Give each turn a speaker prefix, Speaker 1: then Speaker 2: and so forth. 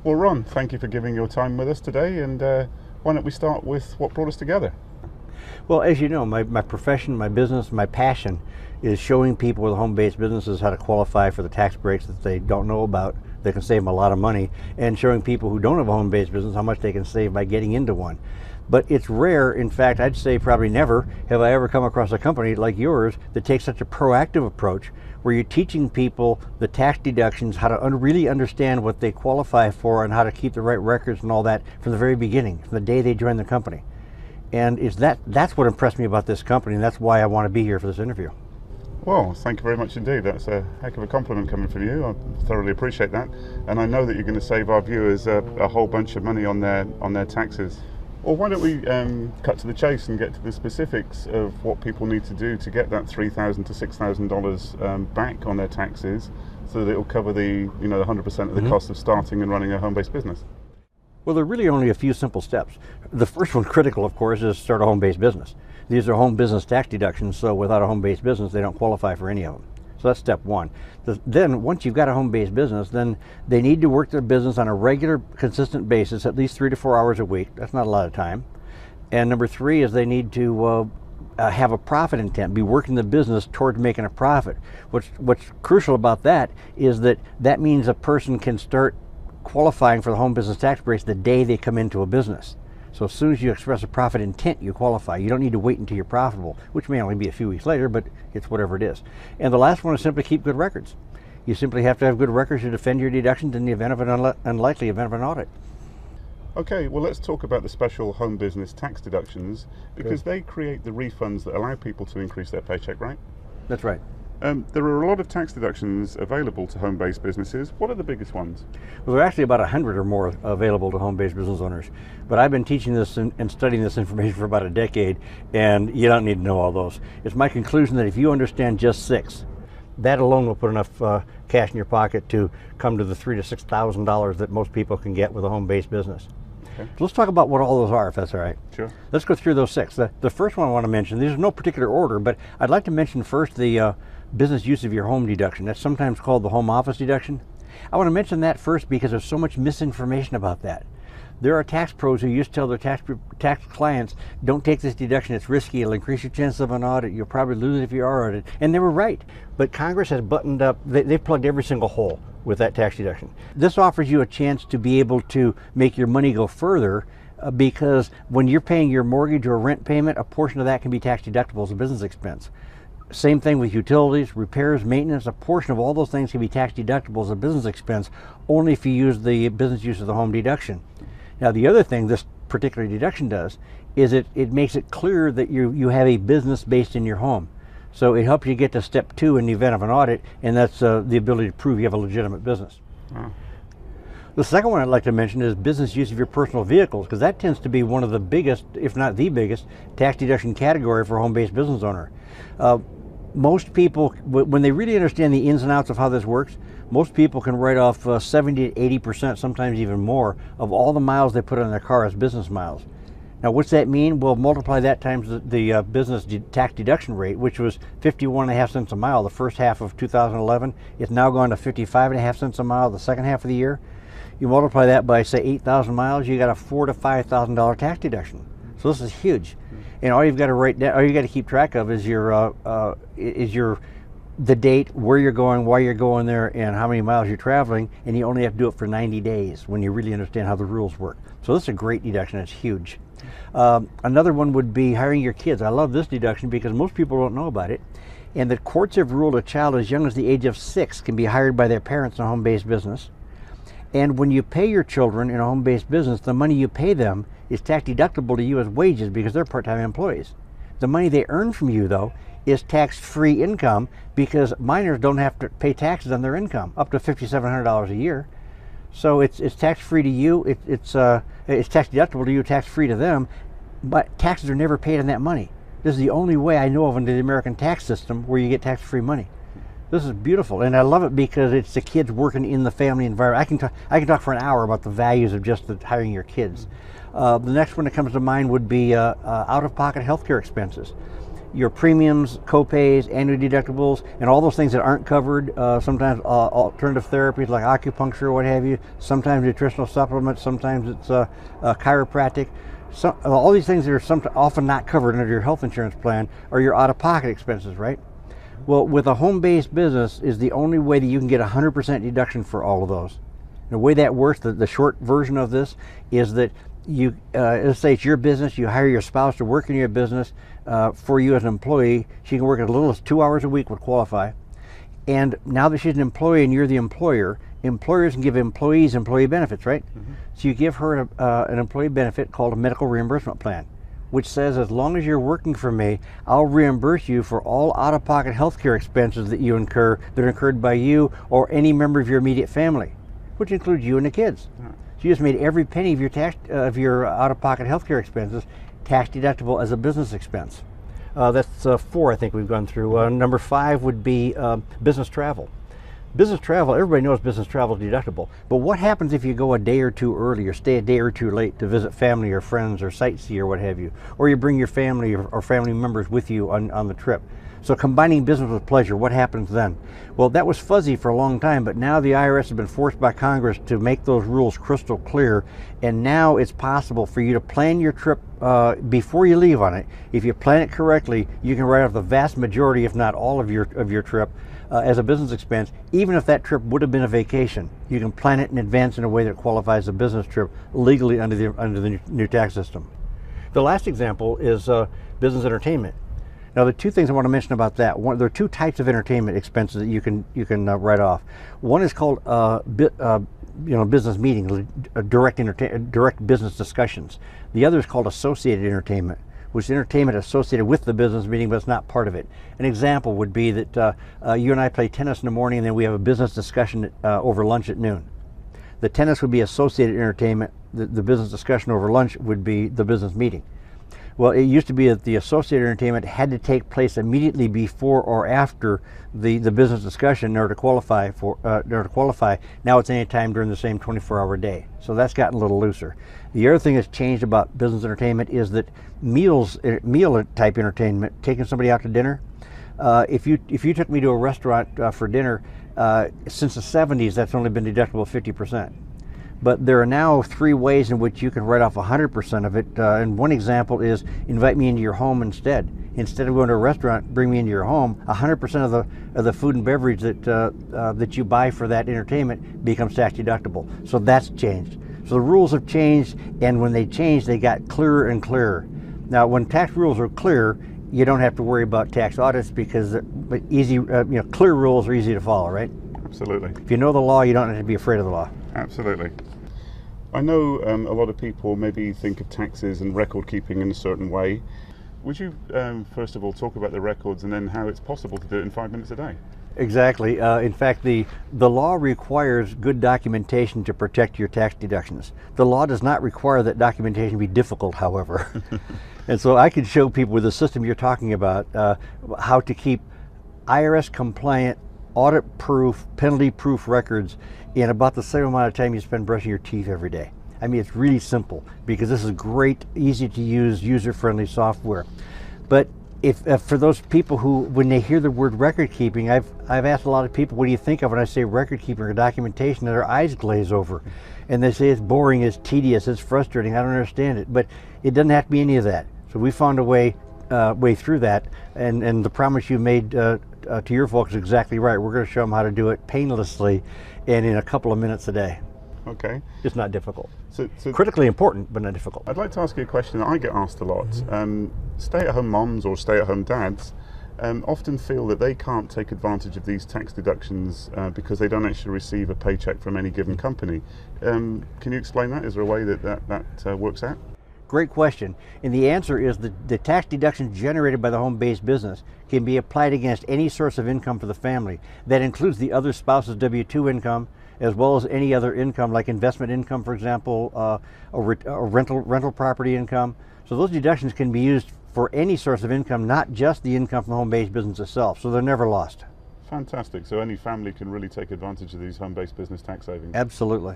Speaker 1: Well, Ron, thank you for giving your time with us today, and why don't we start with what brought us together?
Speaker 2: Well, as you know, my profession, my business, my passion is showing people with home-based businesses how to qualify for the tax breaks that they don't know about. They can save them a lot of money, and showing people who don't have a home-based business how much they can save by getting into one. But it's rare, in fact, I'd say probably never have I ever come across a company like yours that takes such a proactive approach where you're teaching people the tax deductions, how to really understand what they qualify for and how to keep the right records and all that from the very beginning, from the day they join the company. And that's what impressed me about this company, and that's why I want to be here for this interview.
Speaker 1: Well, thank you very much indeed. That's a heck of a compliment coming from you. I thoroughly appreciate that. And I know that you're going to save our viewers a whole bunch of money on their taxes. Well, why don't we cut to the chase and get to the specifics of what people need to do to get that $3,000 to $6,000 back on their taxes, so that it will cover the 100% of the cost of starting and running a home-based business.
Speaker 2: Well, there are really only a few simple steps. The first one, critical of course, is start a home-based business. These are home business tax deductions, so without a home-based business, they don't qualify for any of them. So that's step one. Then, once you've got a home-based business, then they need to work their business on a regular, consistent basis, at least 3 to 4 hours a week. That's not a lot of time. And number three is they need to have a profit intent, be working the business towards making a profit. What's crucial about that is that means a person can start qualifying for the home business tax breaks the day they come into a business. So as soon as you express a profit intent, you qualify. You don't need to wait until you're profitable, which may only be a few weeks later, but it's whatever it is. And the last one is simply keep good records. You simply have to have good records to defend your deductions in the event of an unlikely event of an audit.
Speaker 1: Okay, well, let's talk about the special home business tax deductions, because they create the refunds that allow people to increase their paycheck, right?
Speaker 2: That's right.
Speaker 1: There are a lot of tax deductions available to home-based businesses. What are the biggest ones?
Speaker 2: Well, there are actually about 100 or more available to home-based business owners. But I've been teaching this and studying this information for about a decade, and you don't need to know all those. It's my conclusion that if you understand just 6, that alone will put enough cash in your pocket to come to the $3,000 to $6,000 that most people can get with a home-based business. Okay. So let's talk about what all those are, if that's all right. Sure. Let's go through those 6. The first one I want to mention, these are no particular order, but I'd like to mention first the business use of your home deduction. That's sometimes called the home office deduction. I want to mention that first because there's so much misinformation about that. There are tax pros who used to tell their tax clients, don't take this deduction, it's risky, it'll increase your chance of an audit, you'll probably lose it if you are audited. And they were right. But Congress has buttoned up, they've plugged every single hole with that tax deduction. This offers you a chance to be able to make your money go further because when you're paying your mortgage or rent payment, a portion of that can be tax deductible as a business expense. Same thing with utilities, repairs, maintenance. A portion of all those things can be tax deductible as a business expense only if you use the business use of the home deduction. Now, the other thing this particular deduction does is it makes it clear that you have a business based in your home. So it helps you get to step 2 in the event of an audit, and that's the ability to prove you have a legitimate business. Wow. The second one I'd like to mention is business use of your personal vehicles, because that tends to be one of the biggest, if not the biggest, tax deduction category for a home-based business owner. Most people, when they really understand the ins and outs of how this works, most people can write off 70 to 80%, sometimes even more, of all the miles they put on their car as business miles. Now, what's that mean? Well, multiply that times the business tax deduction rate, which was 51.5 cents a mile the first half of 2011. It's now gone to 55.5 cents a mile the second half of the year. You multiply that by, say, 8,000 miles, you got a $4,000 to $5,000 tax deduction. So this is huge. And all you've got to write down, all you got to keep track of is the date, where you're going, why you're going there, and how many miles you're traveling. And you only have to do it for 90 days when you really understand how the rules work. So this is a great deduction. It's huge. Another one would be hiring your kids. I love this deduction because most people don't know about it. And the courts have ruled a child as young as the age of 6 can be hired by their parents in a home-based business. And when you pay your children in a home-based business, the money you pay them is tax deductible to you as wages because they're part-time employees. The money they earn from you, though, is tax-free income because minors don't have to pay taxes on their income, up to $5,700 a year. So it's tax-free to you, it's tax deductible to you, tax-free to them, but taxes are never paid on that money. This is the only way I know of in the American tax system where you get tax-free money. This is beautiful, and I love it because it's the kids working in the family environment. I can talk for an hour about the values of just hiring your kids. The next one that comes to mind would be out-of-pocket healthcare expenses. your premiums, co-pays, annual deductibles, and all those things that aren't covered. Sometimes alternative therapies like acupuncture or what have you. Sometimes nutritional supplements. Sometimes it's chiropractic. All these things that are often not covered under your health insurance plan are your out-of-pocket expenses, right? Well, with a home-based business is the only way that you can get 100% deduction for all of those. And the way that works, the short version of this, is that you, let's say it's your business, you hire your spouse to work in your business for you as an employee. She can work as little as 2 hours a week would qualify. And now that she's an employee and you're the employer, employers can give employees employee benefits, right? Mm-hmm. So you give her an employee benefit called a medical reimbursement plan, which says as long as you're working for me, I'll reimburse you for all out-of-pocket health care expenses that you incur, that are incurred by you or any member of your immediate family, which includes you and the kids. Yeah. So you just made every penny of your out-of-pocket health care expenses tax deductible as a business expense. That's 4 I think we've gone through. Number 5 would be business travel. Business travel, everybody knows business travel is deductible, but what happens if you go a day or two early or stay a day or two late to visit family or friends or sightsee or what have you, or you bring your family or family members with you on the trip? So combining business with pleasure, what happens then? Well, that was fuzzy for a long time, but now the IRS has been forced by Congress to make those rules crystal clear, and now it's possible for you to plan your trip before you leave on it. If you plan it correctly, you can write off the vast majority, if not all of your trip as a business expense, even if that trip would have been a vacation. You can plan it in advance in a way that qualifies as a business trip legally under the new tax system. The last example is business entertainment. Now, the 2 things I want to mention about that: there are 2 types of entertainment expenses that you can write off. One is called business meetings, direct business discussions. The other is called associated entertainment, which is entertainment associated with the business meeting, but it's not part of it. An example would be that you and I play tennis in the morning, and then we have a business discussion over lunch at noon. The tennis would be associated entertainment. The business discussion over lunch would be the business meeting. Well, it used to be that the associated entertainment had to take place immediately before or after the business discussion in order to qualify. Now it's any time during the same 24-hour day. So that's gotten a little looser. The other thing that's changed about business entertainment is that meal type entertainment, taking somebody out to dinner. If you took me to a restaurant for dinner, since the 70s, that's only been deductible 50%. But there are now 3 ways in which you can write off 100% of it. And one example is invite me into your home instead. Instead of going to a restaurant, bring me into your home. 100% of the food and beverage that you buy for that entertainment becomes tax deductible. So that's changed. So the rules have changed, and when they changed, they got clearer and clearer. Now, when tax rules are clear, you don't have to worry about tax audits because clear rules are easy to follow, right?
Speaker 1: Absolutely.
Speaker 2: If you know the law, you don't have to be afraid of the law.
Speaker 1: Absolutely. I know a lot of people maybe think of taxes and record keeping in a certain way. Would you first of all talk about the records and then how it's possible to do it in 5 minutes a day? Exactly.
Speaker 2: In fact, the law requires good documentation to protect your tax deductions. The law does not require that documentation be difficult, however. And so I could show people with the system you're talking about how to keep IRS compliant, audit-proof, penalty-proof records in about the same amount of time you spend brushing your teeth every day. I mean, it's really simple because this is great, easy-to-use, user-friendly software. But if for those people who, when they hear the word record keeping, I've asked a lot of people, what do you think of when I say record keeping or documentation, and their eyes glaze over. And they say it's boring, it's tedious, it's frustrating, I don't understand it. But it doesn't have to be any of that. So we found a way through that, and the promise you made to your folks is exactly right. We're going to show them how to do it painlessly and in a couple of minutes a day.
Speaker 1: Okay.
Speaker 2: It's not difficult.
Speaker 1: So
Speaker 2: critically important, but not difficult.
Speaker 1: I'd like to ask you a question that I get asked a lot. Stay-at-home moms or stay-at-home dads often feel that they can't take advantage of these tax deductions because they don't actually receive a paycheck from any given company. Can you explain that? Is there a way that works out?
Speaker 2: Great question. And the answer is the tax deductions generated by the home-based business can be applied against any source of income for the family. That includes the other spouse's W-2 income, as well as any other income like investment income, for example, or rental property income. So those deductions can be used for any source of income, not just the income from the home-based business itself. So they're never lost.
Speaker 1: Fantastic. So any family can really take advantage of these home-based business tax savings.
Speaker 2: Absolutely.